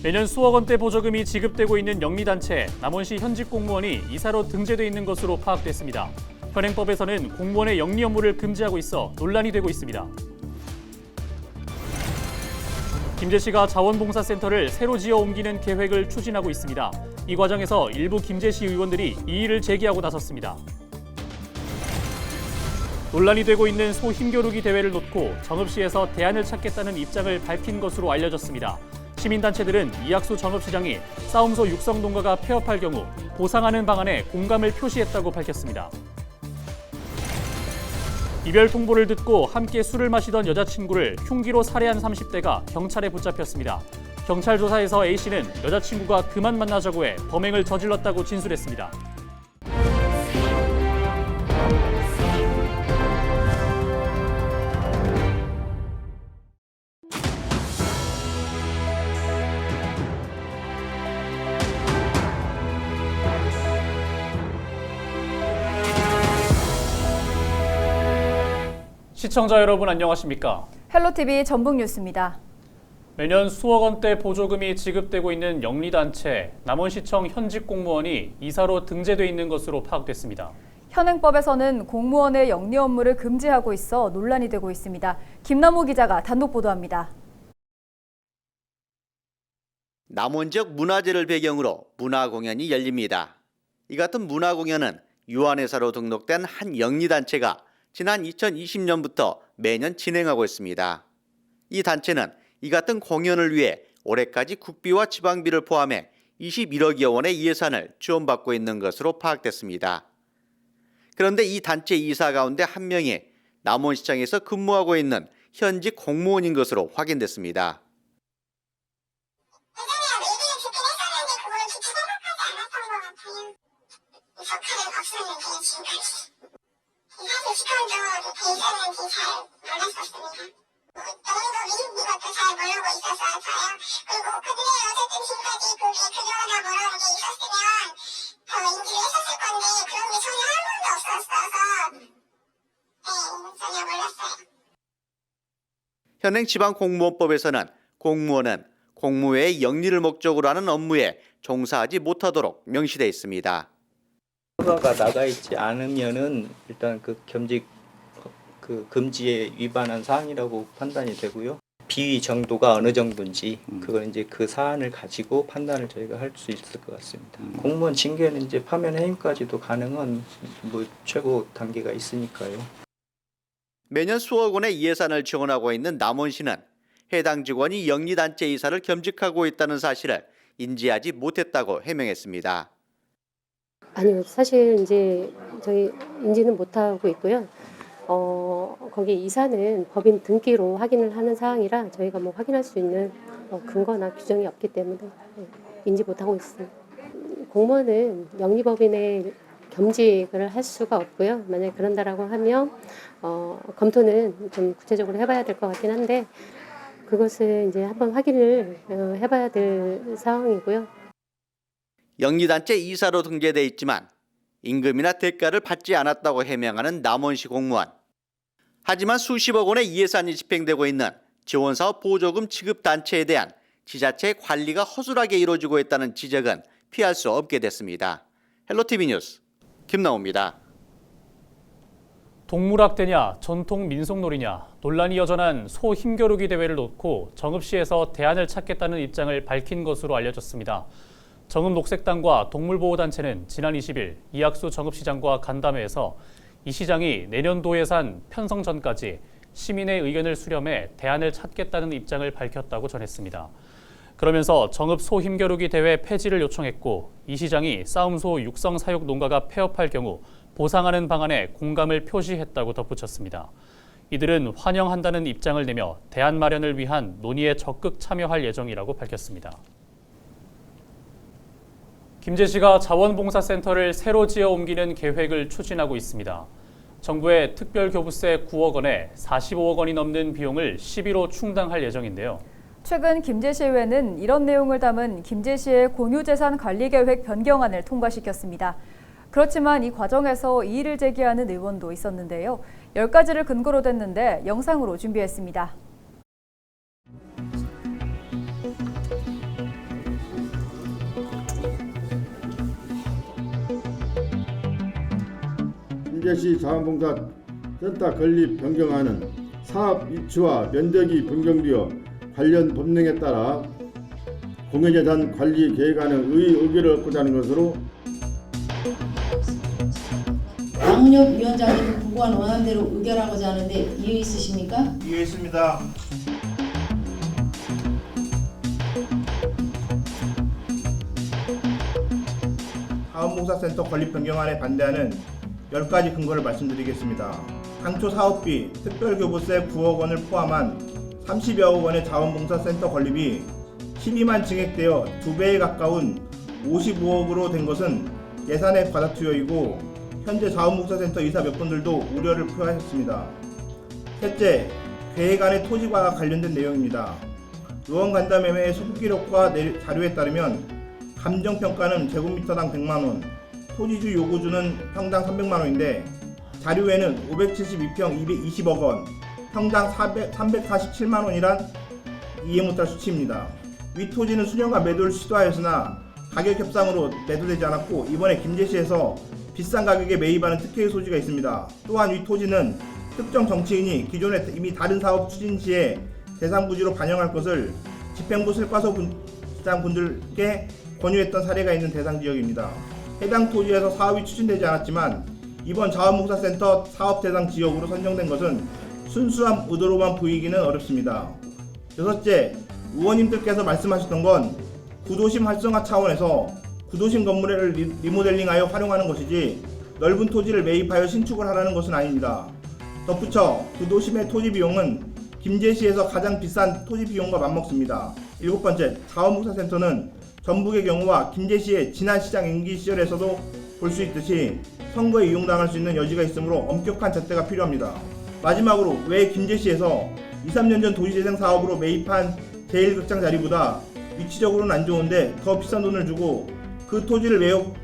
매년 수억 원대 보조금이 지급되고 있는 영리단체 남원시 현직 공무원이 이사로 등재돼 있는 것으로 파악됐습니다. 현행법에서는 공무원의 영리 업무를 금지하고 있어 논란이 되고 있습니다. 김제시가 자원봉사센터를 새로 지어 옮기는 계획을 추진하고 있습니다. 이 과정에서 일부 김제시 의원들이 이의를 제기하고 나섰습니다. 논란이 되고 있는 소 힘겨루기 대회를 놓고 정읍시에서 대안을 찾겠다는 입장을 밝힌 것으로 알려졌습니다. 시민단체들은 이학수 정읍시장이 싸움소 육성 농가가 폐업할 경우 보상하는 방안에 공감을 표시했다고 밝혔습니다. 이별 통보를 듣고 함께 술을 마시던 여자친구를 흉기로 살해한 30대가 경찰에 붙잡혔습니다. 경찰 조사에서 A씨는 여자친구가 그만 만나자고 해 범행을 저질렀다고 진술했습니다. 시청자 여러분 안녕하십니까? 헬로티비 전북뉴스입니다. 매년 수억 원대 보조금이 지급되고 있는 영리단체 남원시청 현직 공무원이 이사로 등재돼 있는 것으로 파악됐습니다. 현행법에서는 공무원의 영리 업무를 금지하고 있어 논란이 되고 있습니다. 김남호 기자가 단독 보도합니다. 남원 지역 문화재를 배경으로 문화공연이 열립니다. 이 같은 문화공연은 유한회사로 등록된 한 영리단체가 지난 2020년부터 매년 진행하고 있습니다. 이 단체는 이 같은 공연을 위해 올해까지 국비와 지방비를 포함해 21억여 원의 예산을 지원받고 있는 것으로 파악됐습니다. 그런데 이 단체 이사 가운데 한 명이 남원시청에서 근무하고 있는 현직 공무원인 것으로 확인됐습니다. 현행 지방공무원법에서는 공무원은 공무회의 영리를 목적으로 하는 업무에 종사하지 못하도록 명시되어 있습니다. 허가가 나가 있지 않으면은 일단 그 겸직 금지에 위반한 사항이라고 판단이 되고요. 비위 정도가 어느 정도인지 그걸 이제 그 사안을 가지고 판단을 저희가 할 수 있을 것 같습니다. 공무원 징계는 이제 파면 해임까지도 가능한 최고 단계가 있으니까요. 매년 수억 원의 예산을 지원하고 있는 남원시는 해당 직원이 영리단체 이사를 겸직하고 있다는 사실을 인지하지 못했다고 해명했습니다. 아니요, 사실 이제 저희 인지는 못하고 있고요. 거기 이사는 법인 등기로 확인을 하는 사항이라 저희가 뭐 확인할 수 있는 근거나 규정이 없기 때문에 인지 못하고 있습니다. 공무원은 영리법인의 겸직을 할 수가 없고요. 만약에 그런다라고 하면 검토는 좀 구체적으로 해봐야 될 것 같긴 한데 그것을 이제 한번 확인을 해봐야 될 상황이고요. 영리단체 이사로 등재돼 있지만 임금이나 대가를 받지 않았다고 해명하는 남원시 공무원. 하지만 수십억 원의 예산이 집행되고 있는 지원사업 보조금 지급 단체에 대한 지자체의 관리가 허술하게 이루어지고 있다는 지적은 피할 수 없게 됐습니다. 헬로티비 뉴스 김나호입니다. 동물학대냐 전통 민속놀이냐 논란이 여전한 소 힘겨루기 대회를 놓고 정읍시에서 대안을 찾겠다는 입장을 밝힌 것으로 알려졌습니다. 정읍녹색당과 동물보호단체는 지난 20일 이학수 정읍시장과 간담회에서 이 시장이 내년도 예산 편성 전까지 시민의 의견을 수렴해 대안을 찾겠다는 입장을 밝혔다고 전했습니다. 그러면서 정읍 소 힘겨루기 대회 폐지를 요청했고 이 시장이 싸움소 육성 사육 농가가 폐업할 경우 보상하는 방안에 공감을 표시했다고 덧붙였습니다. 이들은 환영한다는 입장을 내며 대안 마련을 위한 논의에 적극 참여할 예정이라고 밝혔습니다. 김제시가 자원봉사센터를 새로 지어 옮기는 계획을 추진하고 있습니다. 정부의 특별교부세 9억 원에 45억 원이 넘는 비용을 시비로 충당할 예정인데요. 최근 김제시의회는 이런 내용을 담은 김제시의 공유재산 관리계획 변경안을 통과시켰습니다. 그렇지만 이 과정에서 이의를 제기하는 의원도 있었는데요. 10가지를 근거로 댔는데 영상으로 준비했습니다. 김제시 자원봉사센터 건립 변경안은 사업 위치와 면적이 변경되어 관련 법령에 따라 공연예산 관리 계획안의 의결을 얻고자 하는 것으로 양은엽 위원장님 부고한 원안대로 의결하고자 하는데 이의 있으십니까? 이해 있습니다. 자원봉사센터 건립 변경안에 반대하는 10가지 근거를 말씀드리겠습니다. 당초 사업비, 특별교부세 9억 원을 포함한 30여억 원의 자원봉사센터 건립이 12만 증액되어 2배에 가까운 55억으로 된 것은 예산의 과다투여이고 현재 자원봉사센터 이사 몇 분들도 우려를 표하셨습니다. 셋째, 계획안의 토지와 관련된 내용입니다. 의원 간담회의 소기록과 자료에 따르면 감정평가는 제곱미터당 100만원, 토지주 요구주는 평당 300만원인데 자료에는 572평 220억 원, 평당 347만원이란 이해 못할 수치입니다. 위 토지는 수년간 매도를 시도하였으나 가격 협상으로 매도되지 않았고 이번에 김제시에서 비싼 가격에 매입하는 특혜의 소지가 있습니다. 또한 위 토지는 특정 정치인이 기존에 이미 다른 사업 추진 시에 대상 부지로 반영할 것을 집행부 슬과서 부장분들께 권유했던 사례가 있는 대상 지역입니다. 해당 토지에서 사업이 추진되지 않았지만 이번 자원봉사센터 사업 대상 지역으로 선정된 것은 순수한 의도로만 보이기는 어렵습니다. 여섯째, 의원님들께서 말씀하셨던 건 구도심 활성화 차원에서 구도심 건물을 리모델링하여 활용하는 것이지 넓은 토지를 매입하여 신축을 하라는 것은 아닙니다. 덧붙여 구도심의 토지 비용은 김제시에서 가장 비싼 토지 비용과 맞먹습니다. 일곱 번째, 자원봉사센터는 전북의 경우와 김제시의 지난 시장 임기 시절에서도 볼 수 있듯이 선거에 이용당할 수 있는 여지가 있으므로 엄격한 잣대가 필요합니다. 마지막으로 왜 김제시에서 2, 3년 전 도시재생 사업으로 매입한 제1극장 자리보다 위치적으로는 안 좋은데 더 비싼 돈을 주고 그 토지를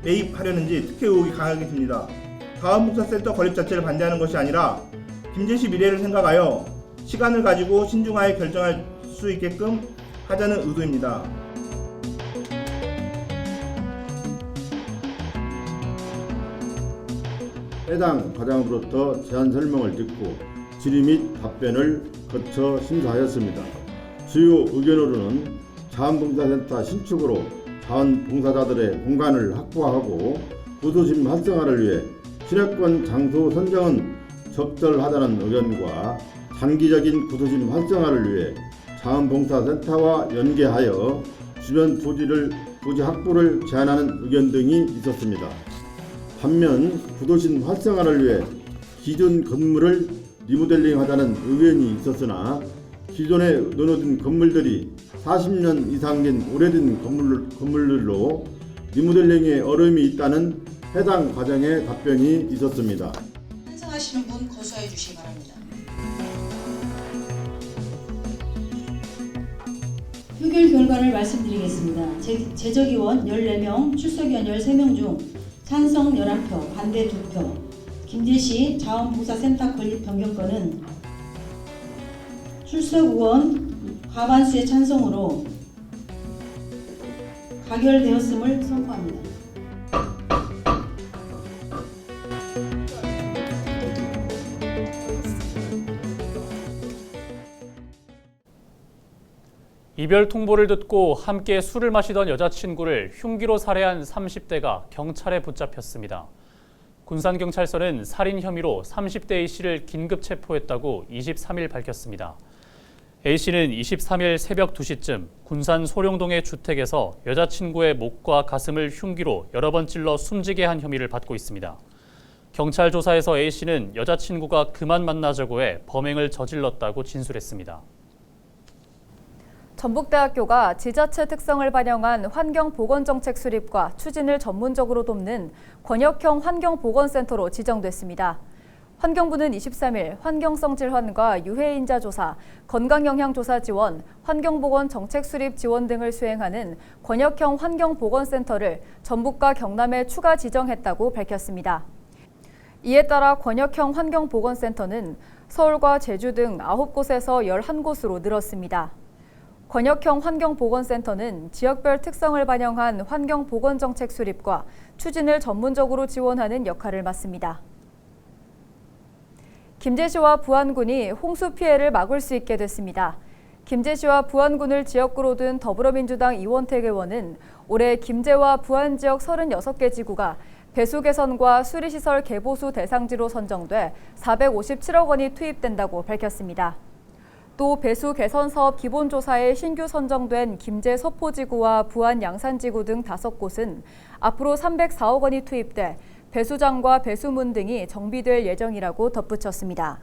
매입하려는지 특혜 의혹이 강하게 듭니다. 자원봉사센터 건립 자체를 반대하는 것이 아니라 김제시 미래를 생각하여 시간을 가지고 신중하게 결정할 수 있게끔 하자는 의도입니다. 해당 과장으로부터 제안 설명을 듣고 질의 및 답변을 거쳐 심사하였습니다. 주요 의견으로는 자원봉사센터 신축으로 자원봉사자들의 공간을 확보하고 구도심 활성화를 위해 시내권 장소 선정은 적절하다는 의견과 장기적인 구도심 활성화를 위해 자원봉사센터와 연계하여 주변 토지 확보를 제안하는 의견 등이 있었습니다. 반면 구도심 활성화를 위해 기존 건물을 리모델링하자는 의견이 있었으나 기존에 넣어둔 건물들이 40년 이상 된 오래된 건물들로 리모델링에 어려움이 있다는 해당 과정의 답변이 있었습니다. 찬성하시는 분 거수해 주시기 바랍니다. 표결 결과를 말씀드리겠습니다. 제적의원 14명, 출석의원 13명 중 찬성 11표, 반대 2표. 김제시 자원봉사센터 건립 변경건은 출석 의원 과반수의 찬성으로 가결되었음을 선포합니다. 이별 통보를 듣고 함께 술을 마시던 여자친구를 흉기로 살해한 30대가 경찰에 붙잡혔습니다. 군산경찰서는 살인 혐의로 30대 A씨를 긴급 체포했다고 23일 밝혔습니다. A씨는 23일 새벽 2시쯤 군산 소룡동의 주택에서 여자친구의 목과 가슴을 흉기로 여러 번 찔러 숨지게 한 혐의를 받고 있습니다. 경찰 조사에서 A씨는 여자친구가 그만 만나자고 해 범행을 저질렀다고 진술했습니다. 전북대학교가 지자체 특성을 반영한 환경보건정책 수립과 추진을 전문적으로 돕는 권역형 환경보건센터로 지정됐습니다. 환경부는 23일 환경성질환과 유해인자 조사, 건강영향조사 지원, 환경보건 정책 수립 지원 등을 수행하는 권역형 환경보건센터를 전북과 경남에 추가 지정했다고 밝혔습니다. 이에 따라 권역형 환경보건센터는 서울과 제주 등 9곳에서 11곳으로 늘었습니다. 권역형 환경보건센터는 지역별 특성을 반영한 환경보건정책 수립과 추진을 전문적으로 지원하는 역할을 맡습니다. 김제시와 부안군이 홍수 피해를 막을 수 있게 됐습니다. 김제시와 부안군을 지역구로 둔 더불어민주당 이원택 의원은 올해 김제와 부안 지역 36개 지구가 배수 개선과 수리시설 개보수 대상지로 선정돼 457억 원이 투입된다고 밝혔습니다. 또 배수 개선 사업 기본조사에 신규 선정된 김제 서포지구와 부안 양산지구 등 5곳은 앞으로 304억 원이 투입돼 배수장과 배수문 등이 정비될 예정이라고 덧붙였습니다.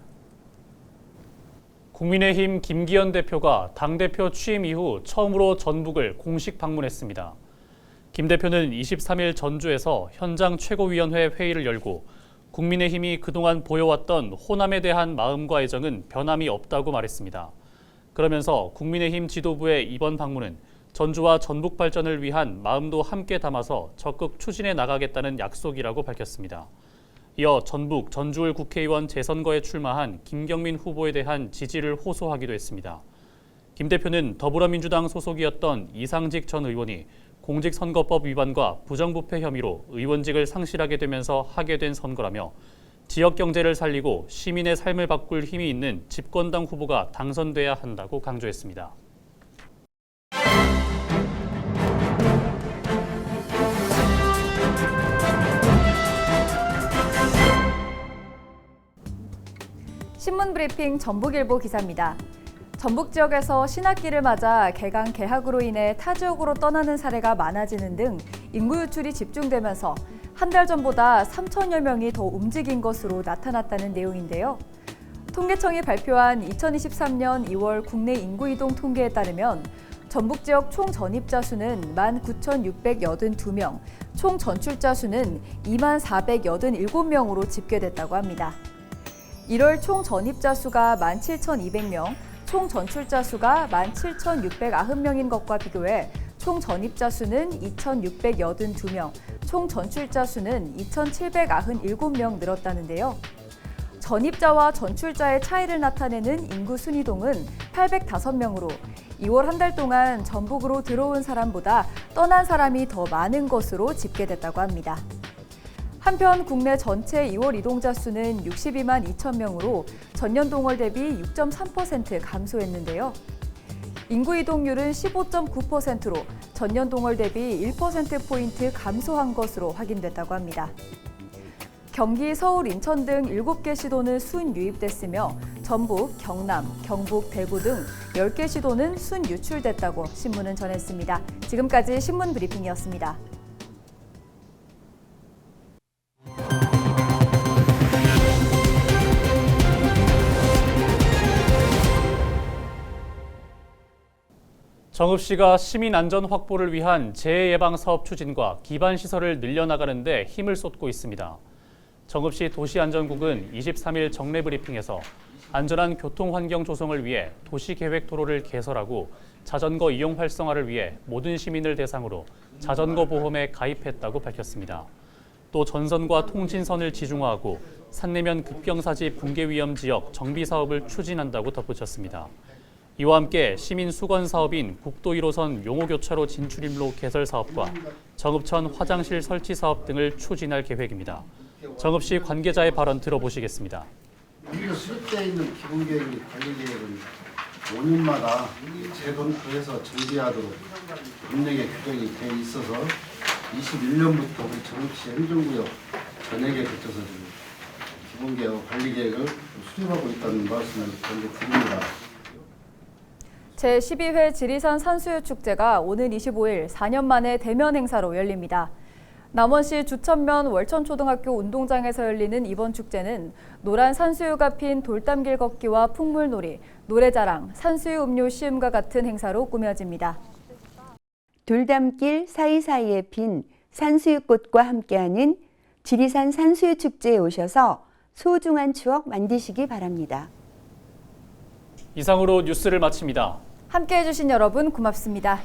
국민의힘 김기현 대표가 당대표 취임 이후 처음으로 전북을 공식 방문했습니다. 김 대표는 23일 전주에서 현장 최고위원회 회의를 열고 국민의힘이 그동안 보여왔던 호남에 대한 마음과 애정은 변함이 없다고 말했습니다. 그러면서 국민의힘 지도부의 이번 방문은 전주와 전북 발전을 위한 마음도 함께 담아서 적극 추진해 나가겠다는 약속이라고 밝혔습니다. 이어 전북, 전주을 국회의원 재선거에 출마한 김경민 후보에 대한 지지를 호소하기도 했습니다. 김 대표는 더불어민주당 소속이었던 이상직 전 의원이 공직선거법 위반과 부정부패 혐의로 의원직을 상실하게 되면서 하게 된 선거라며 지역 경제를 살리고 시민의 삶을 바꿀 힘이 있는 집권당 후보가 당선돼야 한다고 강조했습니다. 신문 브리핑 전북일보 기사입니다. 전북 지역에서 신학기를 맞아 개강 개학으로 인해 타 지역으로 떠나는 사례가 많아지는 등 인구 유출이 집중되면서 한 달 전보다 3천여 명이 더 움직인 것으로 나타났다는 내용인데요. 통계청이 발표한 2023년 2월 국내 인구 이동 통계에 따르면 전북 지역 총 전입자 수는 19,682명, 총 전출자 수는 24,487명으로 집계됐다고 합니다. 1월 총 전입자 수가 17,200명, 총 전출자 수가 17,690명인 것과 비교해 총 전입자 수는 2,682명, 총 전출자 수는 2,797명 늘었다는데요. 전입자와 전출자의 차이를 나타내는 인구 순이동은 805명으로 2월 한 달 동안 전북으로 들어온 사람보다 떠난 사람이 더 많은 것으로 집계됐다고 합니다. 한편 국내 전체 2월 이동자 수는 62만 2천 명으로 전년 동월 대비 6.3% 감소했는데요. 인구 이동률은 15.9%로 전년 동월 대비 1%포인트 감소한 것으로 확인됐다고 합니다. 경기, 서울, 인천 등 7개 시도는 순유입됐으며 전북, 경남, 경북, 대구 등 10개 시도는 순유출됐다고 신문은 전했습니다. 지금까지 신문 브리핑이었습니다. 정읍시가 시민 안전 확보를 위한 재해 예방 사업 추진과 기반 시설을 늘려나가는 데 힘을 쏟고 있습니다. 정읍시 도시안전국은 23일 정례 브리핑에서 안전한 교통 환경 조성을 위해 도시계획 도로를 개설하고 자전거 이용 활성화를 위해 모든 시민을 대상으로 자전거 보험에 가입했다고 밝혔습니다. 또 전선과 통신선을 지중화하고 산내면 급경사지 붕괴 위험 지역 정비 사업을 추진한다고 덧붙였습니다. 이와 함께 시민 수건 사업인 국도 1호선 용호교차로 진출입로 개설 사업과 정읍천 화장실 설치 사업 등을 추진할 계획입니다. 정읍시 관계자의 발언 들어보시겠습니다. 우리가 수립되어 있는 기본계획 및 관리계획은 5년마다 재검토해서 정비하도록 법령에 규정이 되어 있어서 21년부터 우리 정읍시 행정구역 전역에 거쳐서 기본계획 관리계획을 수립하고 있다는 말씀을 먼저 드립니다. 제12회 지리산 산수유 축제가 오는 25일 4년 만에 대면 행사로 열립니다. 남원시 주천면 월천초등학교 운동장에서 열리는 이번 축제는 노란 산수유가 핀 돌담길 걷기와 풍물놀이, 노래자랑, 산수유 음료 시음과 같은 행사로 꾸며집니다. 돌담길 사이사이에 핀 산수유꽃과 함께하는 지리산 산수유 축제에 오셔서 소중한 추억 만드시기 바랍니다. 이상으로 뉴스를 마칩니다. 함께해 주신 여러분 고맙습니다.